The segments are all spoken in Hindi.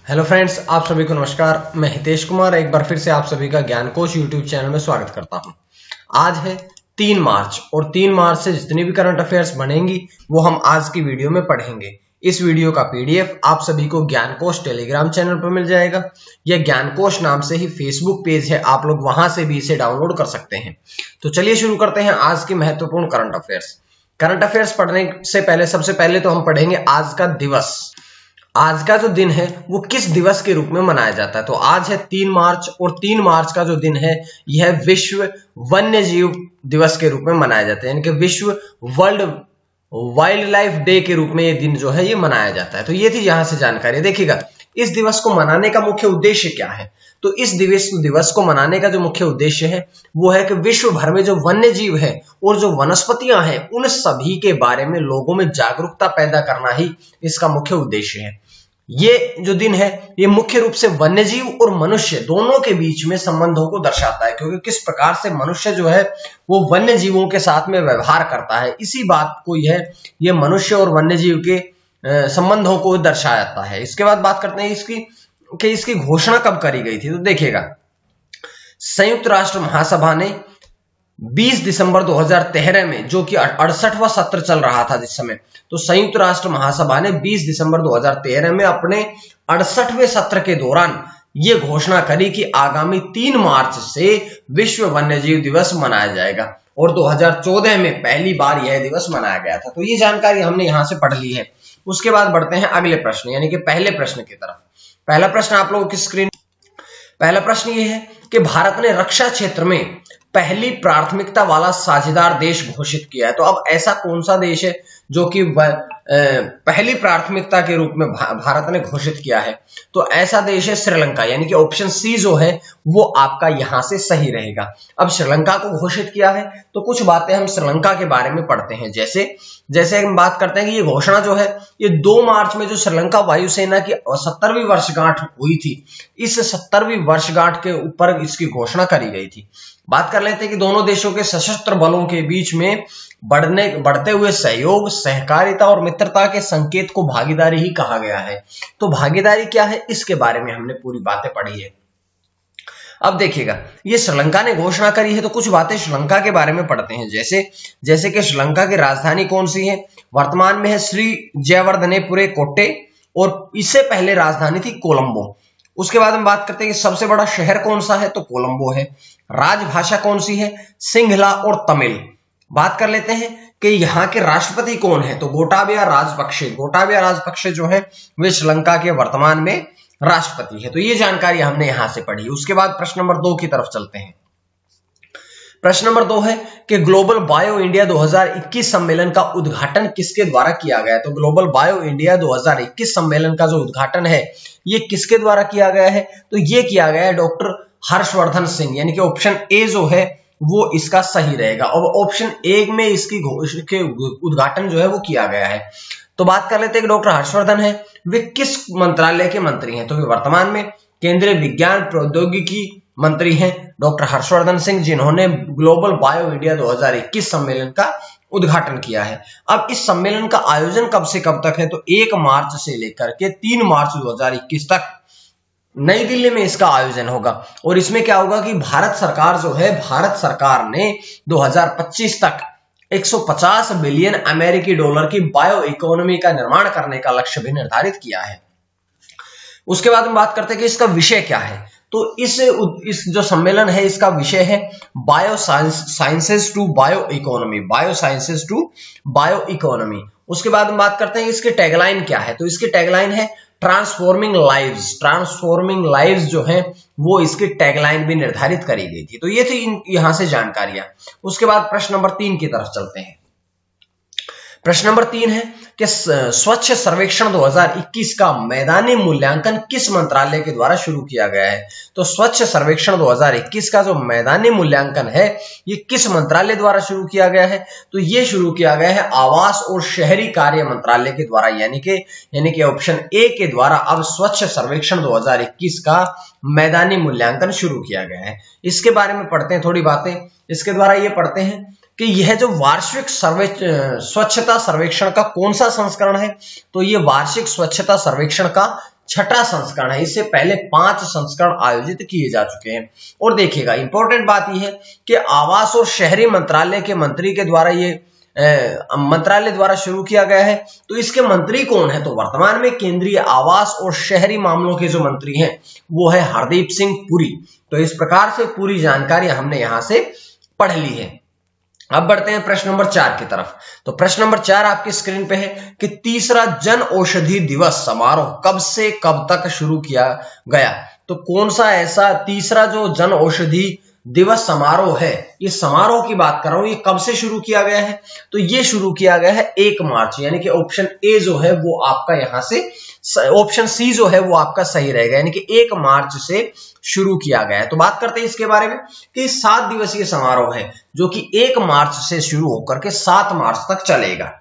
हेलो फ्रेंड्स, आप सभी को नमस्कार। मैं हितेश कुमार एक बार फिर से आप सभी का ज्ञान कोश यूट्यूब चैनल में स्वागत करता हूं। आज है 3 मार्च और 3 मार्च से जितनी भी करंट अफेयर्स बनेंगी वो हम आज की वीडियो में पढ़ेंगे। इस वीडियो का पीडीएफ आप सभी को ज्ञान कोश टेलीग्राम चैनल पर मिल जाएगा। यह ज्ञान कोश नाम से ही फेसबुक पेज है, आप लोग वहां से भी इसे डाउनलोड कर सकते हैं। तो चलिए शुरू करते हैं आज की महत्वपूर्ण करंट अफेयर्स। करंट अफेयर्स पढ़ने से पहले सबसे पहले तो हम पढ़ेंगे आज का दिवस। आज का जो दिन है वो किस दिवस के रूप में मनाया जाता है। तो आज है 3 मार्च और 3 मार्च का जो दिन है यह विश्व वन्य जीव दिवस के रूप में मनाया जाता है, यानी कि विश्व वर्ल्ड वाइल्ड लाइफ डे के रूप में ये दिन जो है ये मनाया जाता है। तो ये थी यहां से जानकारी। देखिएगा, इस दिवस को मनाने का मुख्य उद्देश्य क्या है। तो इस दिवस को मनाने का जो मुख्य उद्देश्य है वो है कि विश्व भर में जो वन्य जीव है और जो वनस्पतियां हैं उन सभी के बारे में लोगों में जागरूकता पैदा करना ही इसका मुख्य उद्देश्य है। ये जो दिन है ये मुख्य रूप से वन्यजीव और मनुष्य दोनों के बीच में संबंधों को दर्शाता है, क्योंकि किस प्रकार से मनुष्य जो है वो वन्य जीवों के साथ में व्यवहार करता है, इसी बात को ये मनुष्य और वन्यजीव के संबंधों को दर्शाता है। इसके बाद बात करते हैं इसकी घोषणा कब करी गई थी। तो देखिएगा, संयुक्त राष्ट्र महासभा ने 20 दिसंबर 2013 में, जो कि 68वां सत्र चल रहा था जिस समय, तो संयुक्त राष्ट्र महासभा ने 20 दिसंबर 2013 में अपने 68वें सत्र के दौरान ये घोषणा करी कि आगामी 3 मार्च से विश्व वन्यजीव दिवस मनाया जाएगा और 2014 में पहली बार यह दिवस मनाया गया था। तो ये जानकारी हमने यहां से पढ़ ली है। उसके बाद बढ़ते हैं अगले प्रश्न यानी कि पहले प्रश्न की तरफ। पहला प्रश्न आप लोगों की स्क्रीन, पहला प्रश्न ये है कि भारत ने रक्षा क्षेत्र में पहली प्राथमिकता वाला साझेदार देश घोषित किया है। तो अब ऐसा कौन सा देश है जो कि पहली प्राथमिकता के रूप में भारत ने घोषित किया है। तो ऐसा देश है श्रीलंका, यानी कि ऑप्शन सी जो है वो आपका यहां से सही रहेगा। अब श्रीलंका को घोषित किया है तो कुछ बातें हम श्रीलंका के बारे में पढ़ते हैं। जैसे हम बात करते हैं कि ये घोषणा जो है ये 2 मार्च में जो श्रीलंका वायुसेना की 70वीं वर्षगांठ हुई थी, इस 70वीं वर्षगांठ के ऊपर इसकी घोषणा करी गई थी। बात कर लेते हैं कि दोनों देशों के सशस्त्र बलों के बीच में बढ़ते हुए सहयोग, सहकारिता और मित्रता के संकेत को भागीदारी ही कहा गया है। तो भागीदारी क्या है इसके बारे में हमने पूरी बातें पढ़ी है। अब देखिएगा, ये श्रीलंका ने घोषणा करी है तो कुछ बातें श्रीलंका के बारे में पढ़ते हैं। जैसे कि श्रीलंका की राजधानी कौन सी है, वर्तमान में है श्री जयवर्धनेपुरे कोट्टे और इससे पहले राजधानी थी कोलंबो। उसके बाद हम बात करते हैं कि सबसे बड़ा शहर कौन सा है, तो कोलंबो है। राजभाषा कौन सी है, सिंहला और तमिल। बात कर लेते हैं कि यहाँ के राष्ट्रपति कौन है, तो गोटाबया राजपक्षे जो है वे श्रीलंका के वर्तमान में राष्ट्रपति है। तो ये जानकारी हमने यहां से पढ़ी। उसके बाद प्रश्न नंबर 2 की तरफ चलते हैं। प्रश्न नंबर 2 है कि ग्लोबल बायो इंडिया 2021 सम्मेलन का उद्घाटन किसके द्वारा किया गया है। तो ग्लोबल बायो इंडिया 2021 सम्मेलन का जो उद्घाटन है ये किसके द्वारा किया गया है, तो ये किया गया है डॉक्टर हर्षवर्धन सिंह, यानी कि ऑप्शन ए जो है वो इसका सही रहेगा। और ऑप्शन ए में इसकी उद्घाटन जो है वो किया गया है। तो बात कर लेते हैं कि डॉक्टर हर्षवर्धन है वे किस मंत्रालय के मंत्री हैं। तो वे वर्तमान में केंद्रीय विज्ञान प्रौद्योगिकी मंत्री हैं डॉक्टर हर्षवर्धन सिंह, जिन्होंने ग्लोबल बायो इंडिया 2021 सम्मेलन का उद्घाटन किया है। अब इस सम्मेलन का आयोजन कब से कब तक है, तो 1 मार्च से लेकर के 3 मार्च 2021 तक नई दिल्ली में इसका आयोजन होगा। और इसमें क्या होगा कि भारत सरकार ने 2025 तक 150 बिलियन अमेरिकी डॉलर की बायो इकोनॉमी का निर्माण करने का लक्ष्य भी निर्धारित किया है। उसके बाद हम बात करते हैं कि इसका विषय क्या है। तो इस जो सम्मेलन है इसका विषय है bio sciences to bio economy. उसके बाद हम बात करते हैं इसकी टैगलाइन क्या है। तो इसकी टैगलाइन है ट्रांसफॉर्मिंग लाइव्स जो है वो इसकी टैगलाइन भी निर्धारित करी गई थी। तो ये थी यहां से जानकारियां। उसके बाद प्रश्न नंबर 3 की तरफ चलते हैं। प्रश्न नंबर 3 है कि स्वच्छ सर्वेक्षण 2021 का मैदानी मूल्यांकन किस मंत्रालय के द्वारा शुरू किया गया है। तो स्वच्छ सर्वेक्षण 2021 का जो मैदानी मूल्यांकन है ये किस मंत्रालय द्वारा शुरू किया गया है, तो ये शुरू किया गया है आवास और शहरी कार्य मंत्रालय के द्वारा, यानी कि ऑप्शन ए के द्वारा अब स्वच्छ सर्वेक्षण 2021 का मैदानी मूल्यांकन शुरू किया गया है। इसके बारे में पढ़ते हैं थोड़ी बातें। इसके द्वारा ये पढ़ते हैं कि यह जो वार्षिक स्वच्छता सर्वेक्षण का कौन सा संस्करण है, तो ये वार्षिक स्वच्छता सर्वेक्षण का 6वां संस्करण है। इससे पहले 5 संस्करण आयोजित किए जा चुके हैं। और देखिएगा इंपॉर्टेंट बात यह है कि आवास और शहरी मंत्रालय के मंत्री के द्वारा ये मंत्रालय द्वारा शुरू किया गया है। तो इसके मंत्री कौन है, तो वर्तमान में केंद्रीय आवास और शहरी मामलों के जो मंत्री हैं वो है हरदीप सिंह पुरी। तो इस प्रकार से पूरी जानकारी हमने यहां से पढ़ ली है। अब बढ़ते हैं प्रश्न नंबर 4 की तरफ। तो प्रश्न नंबर 4 आपकी स्क्रीन पे है कि तीसरा जन औषधि दिवस समारोह कब से कब तक शुरू किया गया। तो कौन सा ऐसा तीसरा जो जन औषधि दिवस समारोह है, ये समारोह की बात कर रहा हूं, ये कब से शुरू किया गया है, तो ये शुरू किया गया है 1 मार्च, यानी कि ऑप्शन ए जो है वो आपका यहां से, ऑप्शन सी जो है वो आपका सही रहेगा, यानी कि 1 मार्च से शुरू किया गया है। तो बात करते हैं इसके बारे में कि 7 दिवसीय समारोह है जो कि 1 मार्च से शुरू होकर के 7 मार्च तक चलेगा।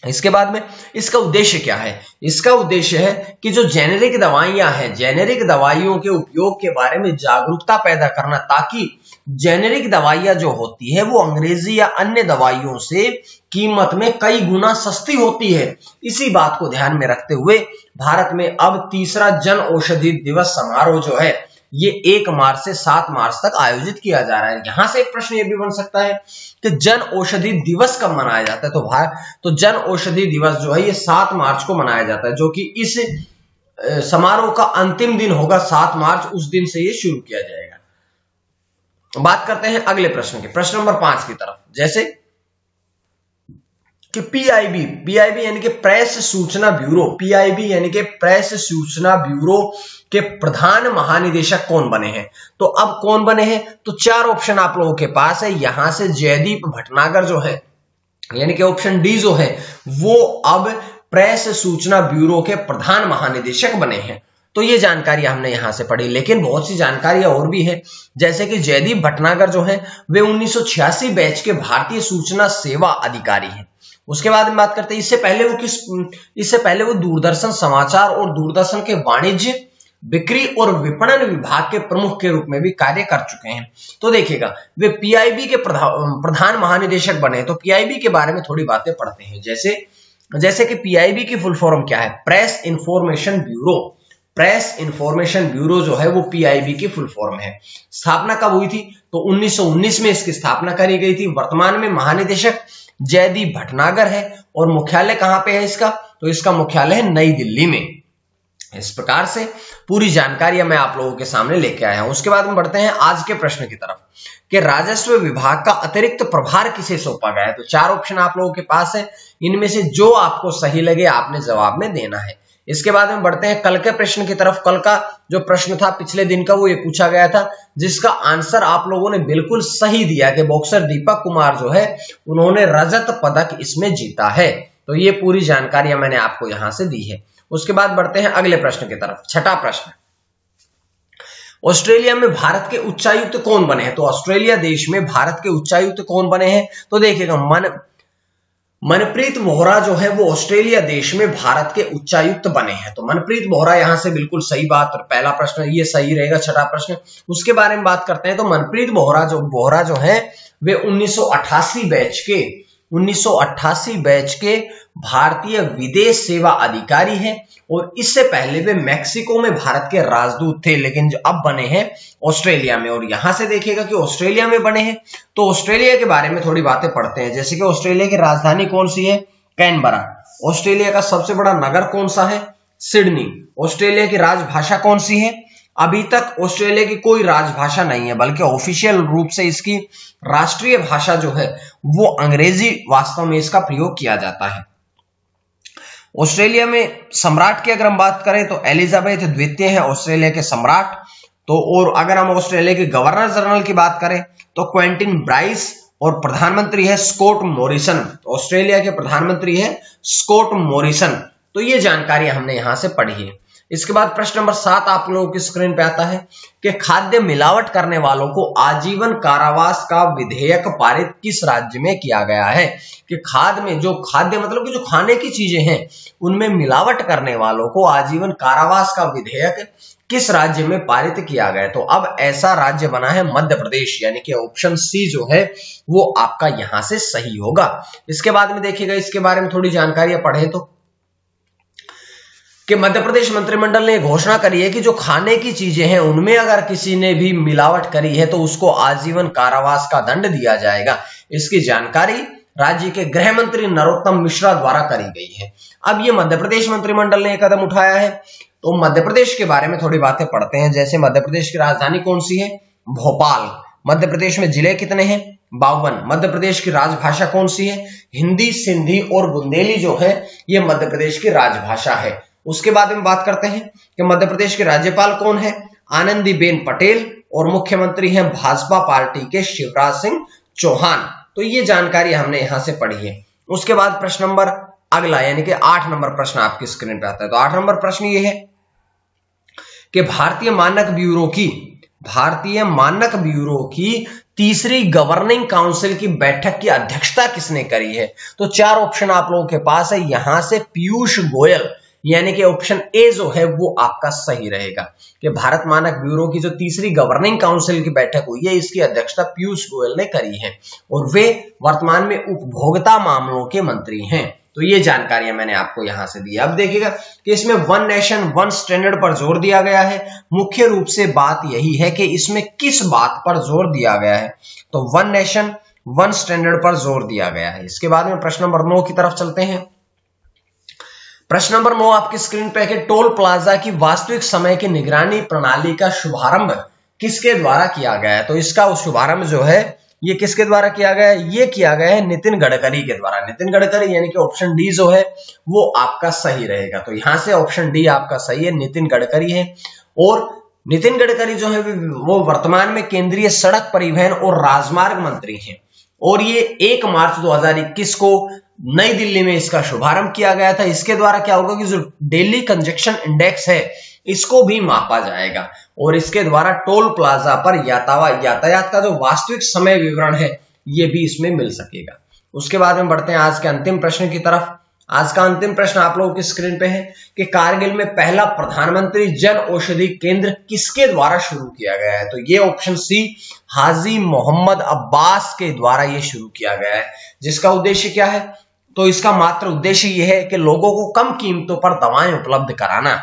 इसके बाद में इसका उद्देश्य क्या है, इसका उद्देश्य है कि जो जेनेरिक दवाइयां हैं, जेनेरिक दवाइयों के उपयोग के बारे में जागरूकता पैदा करना, ताकि जेनेरिक दवाइयां जो होती है वो अंग्रेजी या अन्य दवाइयों से कीमत में कई गुना सस्ती होती है। इसी बात को ध्यान में रखते हुए भारत में अब तीसरा जन औषधि दिवस समारोह जो है ये 1 मार्च से 7 मार्च तक आयोजित किया जा रहा है। यहां से एक प्रश्न ये भी बन सकता है कि जन औषधि दिवस कब मनाया जाता है, तो जन औषधि दिवस जो है ये 7 मार्च को मनाया जाता है, जो कि इस समारोह का अंतिम दिन होगा 7 मार्च, उस दिन से ये शुरू किया जाएगा। बात करते हैं अगले प्रश्न की, प्रश्न नंबर 5 की तरफ, जैसे कि पीआईबी यानी कि प्रेस सूचना ब्यूरो, पीआईबी यानी कि प्रेस सूचना ब्यूरो के प्रधान महानिदेशक कौन बने हैं। तो अब कौन बने हैं, तो 4 ऑप्शन आप लोगों के पास है। यहां से जयदीप भटनागर जो है, यानी कि ऑप्शन डी जो है वो अब प्रेस सूचना ब्यूरो के प्रधान महानिदेशक बने हैं। तो ये जानकारी हमने यहां से पढ़ी, लेकिन बहुत सी जानकारियां और भी है, जैसे कि जयदीप भटनागर जो है वे 1986 बैच के भारतीय सूचना सेवा अधिकारी हैं। उसके बाद में बात करते हैं इससे पहले वो दूरदर्शन समाचार और दूरदर्शन के वाणिज्य, बिक्री और विपणन विभाग के प्रमुख के रूप में भी कार्य कर चुके हैं। तो देखिएगा वे पीआईबी के प्रधान महानिदेशक बने। तो पीआईबी के बारे में थोड़ी बातें पढ़ते हैं, जैसे कि पीआईबी की फुल फॉर्म क्या है, press information bureau. Press information bureau जो है वो पीआईबी की फुल फॉर्म है। स्थापना कब हुई थी, तो 1919 में इसकी स्थापना करी गई थी। वर्तमान में महानिदेशक जयदीप भटनागर है और मुख्यालय कहां पे है इसका, तो इसका मुख्यालय है नई दिल्ली में। इस प्रकार से पूरी जानकारियां मैं आप लोगों के सामने लेके आया हूं। उसके बाद में बढ़ते हैं आज के प्रश्न की तरफ कि राजस्व विभाग का अतिरिक्त प्रभार किसे सौंपा गया है। तो 4 ऑप्शन आप लोगों के पास है, इनमें से जो आपको सही लगे आपने जवाब में देना है। इसके बाद में बढ़ते हैं कल के प्रश्न की तरफ। कल का जो प्रश्न था पिछले दिन का वो ये पूछा गया था, जिसका आंसर आप लोगों ने बिल्कुल सही दिया कि बॉक्सर दीपक कुमार जो है उन्होंने रजत पदक इसमें जीता है। तो ये पूरी जानकारियां मैंने आपको यहां से दी है। उसके बाद बढ़ते हैं अगले प्रश्न की तरफ। 6वां प्रश्न, ऑस्ट्रेलिया में भारत के उच्चायुक्त कौन बने हैं। तो ऑस्ट्रेलिया देश में भारत के उच्चायुक्त कौन बने हैं, तो देखिएगा मनप्रीत मोहरा जो है वो ऑस्ट्रेलिया देश में भारत के उच्चायुक्त बने हैं। तो मनप्रीत मोहरा यहां से बिल्कुल सही बात, और पहला प्रश्न ये सही रहेगा। 6वां प्रश्न उसके बारे में बात करते हैं। तो मनप्रीत मोहरा जो है वे 1988 बैच के भारतीय विदेश सेवा अधिकारी हैं, और इससे पहले वे मैक्सिको में भारत के राजदूत थे, लेकिन जो अब बने हैं ऑस्ट्रेलिया में। और यहां से देखिएगा कि ऑस्ट्रेलिया में बने हैं, तो ऑस्ट्रेलिया के बारे में थोड़ी बातें पढ़ते हैं। जैसे कि ऑस्ट्रेलिया की राजधानी कौन सी है, कैनबरा। ऑस्ट्रेलिया का सबसे बड़ा नगर कौन सा है, सिडनी। ऑस्ट्रेलिया की राजभाषा कौन सी है, अभी तक ऑस्ट्रेलिया की कोई राजभाषा नहीं है, बल्कि ऑफिशियल रूप से इसकी राष्ट्रीय भाषा जो है वो अंग्रेजी वास्तव में इसका प्रयोग किया जाता है। ऑस्ट्रेलिया में सम्राट की अगर हम बात करें तो एलिजाबेथ द्वितीय है ऑस्ट्रेलिया के सम्राट। तो और अगर हम ऑस्ट्रेलिया के गवर्नर जनरल की बात करें तो क्वेंटिन ब्राइस, और प्रधानमंत्री है स्कॉट मॉरिसन। ऑस्ट्रेलिया के प्रधानमंत्री है स्कॉट मॉरिसन। तो ये जानकारी हमने यहां से पढ़ी है। इसके बाद प्रश्न नंबर 7 आप लोगों की स्क्रीन पे आता है कि खाद्य मिलावट करने वालों को आजीवन कारावास का विधेयक पारित किस राज्य में किया गया है। कि खाद्य मतलब कि जो खाने की चीजें हैं उनमें मिलावट करने वालों को आजीवन कारावास का विधेयक किस राज्य में पारित किया गया। तो अब ऐसा राज्य बना है मध्य प्रदेश, यानी कि ऑप्शन सी जो है वो आपका यहां से सही होगा। इसके बाद में देखिएगा, इसके बारे में थोड़ी जानकारियां पढ़े तो कि मध्य प्रदेश मंत्रिमंडल ने घोषणा करी है कि जो खाने की चीजें हैं उनमें अगर किसी ने भी मिलावट करी है तो उसको आजीवन कारावास का दंड दिया जाएगा। इसकी जानकारी राज्य के गृह मंत्री नरोत्तम मिश्रा द्वारा करी गई है। अब ये मध्य प्रदेश मंत्रिमंडल ने कदम उठाया है, तो मध्य प्रदेश के बारे में थोड़ी बातें पढ़ते हैं। जैसे मध्य प्रदेश की राजधानी कौन सी है? भोपाल। मध्य प्रदेश में जिले कितने हैं? 52। मध्य प्रदेश की राजभाषा कौन सी है? हिंदी, सिंधी और बुंदेली जो है ये मध्य प्रदेश की राजभाषा है। उसके बाद में बात करते हैं कि मध्य प्रदेश के राज्यपाल कौन है? आनंदीबेन पटेल, और मुख्यमंत्री हैं भाजपा पार्टी के शिवराज सिंह चौहान। तो ये जानकारी हमने यहां से पढ़ी है। उसके बाद प्रश्न नंबर अगला यानी कि 8 नंबर प्रश्न आपकी स्क्रीन पे आता है। तो 8 नंबर प्रश्न ये है कि भारतीय मानक ब्यूरो की तीसरी गवर्निंग काउंसिल की बैठक की अध्यक्षता किसने करी है? तो 4 ऑप्शन आप लोगों के पास है। यहां से पीयूष गोयल, यानी कि ऑप्शन ए जो है वो आपका सही रहेगा कि भारत मानक ब्यूरो की जो तीसरी गवर्निंग काउंसिल की बैठक हुई है इसकी अध्यक्षता पीयूष गोयल ने करी है, और वे वर्तमान में उपभोक्ता मामलों के मंत्री हैं। तो ये जानकारियां मैंने आपको यहां से दी। अब देखिएगा कि इसमें वन नेशन वन स्टैंडर्ड पर जोर दिया गया है। मुख्य रूप से बात यही है कि इसमें किस बात पर जोर दिया गया है? तो वन नेशन वन स्टैंडर्ड पर जोर दिया गया है। इसके बाद में प्रश्न नंबर 9 की तरफ चलते हैं। प्रश्न नंबर 9 आपकी स्क्रीन पे है, टोल प्लाजा की वास्तविक समय की निगरानी प्रणाली का शुभारंभ किसके द्वारा किया गया है? तो इसका शुभारंभ जो है ये किसके द्वारा किया गया है? ये किया गया है नितिन गडकरी के द्वारा। नितिन गडकरी यानी कि ऑप्शन डी जो है वो आपका सही रहेगा। तो यहां से ऑप्शन डी आपका सही है, नितिन गडकरी है। और नितिन गडकरी जो है वो वर्तमान में केंद्रीय सड़क परिवहन और राजमार्ग मंत्री हैं, और ये 1 मार्च 2021 को नई दिल्ली में इसका शुभारंभ किया गया था। इसके द्वारा क्या होगा कि जो दिल्ली कंजक्शन इंडेक्स है इसको भी मापा जाएगा, और इसके द्वारा टोल प्लाजा पर यातायात का जो वास्तविक समय विवरण है ये भी इसमें मिल सकेगा। उसके बाद में बढ़ते हैं आज के अंतिम प्रश्न की तरफ। आज का अंतिम प्रश्न आप लोगों की स्क्रीन पे है कि कारगिल में पहला प्रधानमंत्री जन औषधि केंद्र किसके द्वारा शुरू किया गया है? तो ये ऑप्शन सी हाजी मोहम्मद अब्बास के द्वारा ये शुरू किया गया है। जिसका उद्देश्य क्या है? तो इसका मात्र उद्देश्य यह है कि लोगों को कम कीमतों पर दवाएं उपलब्ध कराना,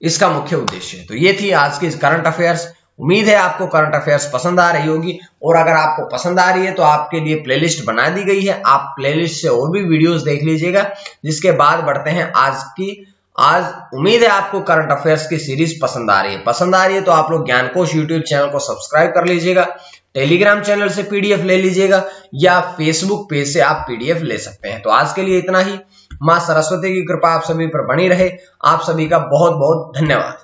इसका मुख्य उद्देश्य है। तो ये थी आज की करंट अफेयर्स। उम्मीद है आपको करंट अफेयर्स पसंद आ रही होगी, और अगर आपको पसंद आ रही है तो आपके लिए प्लेलिस्ट बना दी गई है, आप प्लेलिस्ट से और भी वीडियोस देख लीजिएगा। जिसके बाद बढ़ते हैं आज उम्मीद है आपको करंट अफेयर्स की सीरीज पसंद आ रही है तो आप लोग ज्ञानकोश यूट्यूब चैनल को सब्सक्राइब कर लीजिएगा, टेलीग्राम चैनल से पीडीएफ ले लीजिएगा, या फेसबुक पेज से आप पीडीएफ ले सकते हैं। तो आज के लिए इतना ही। मां सरस्वती की कृपा आप सभी पर बनी रहे। आप सभी का बहुत बहुत धन्यवाद।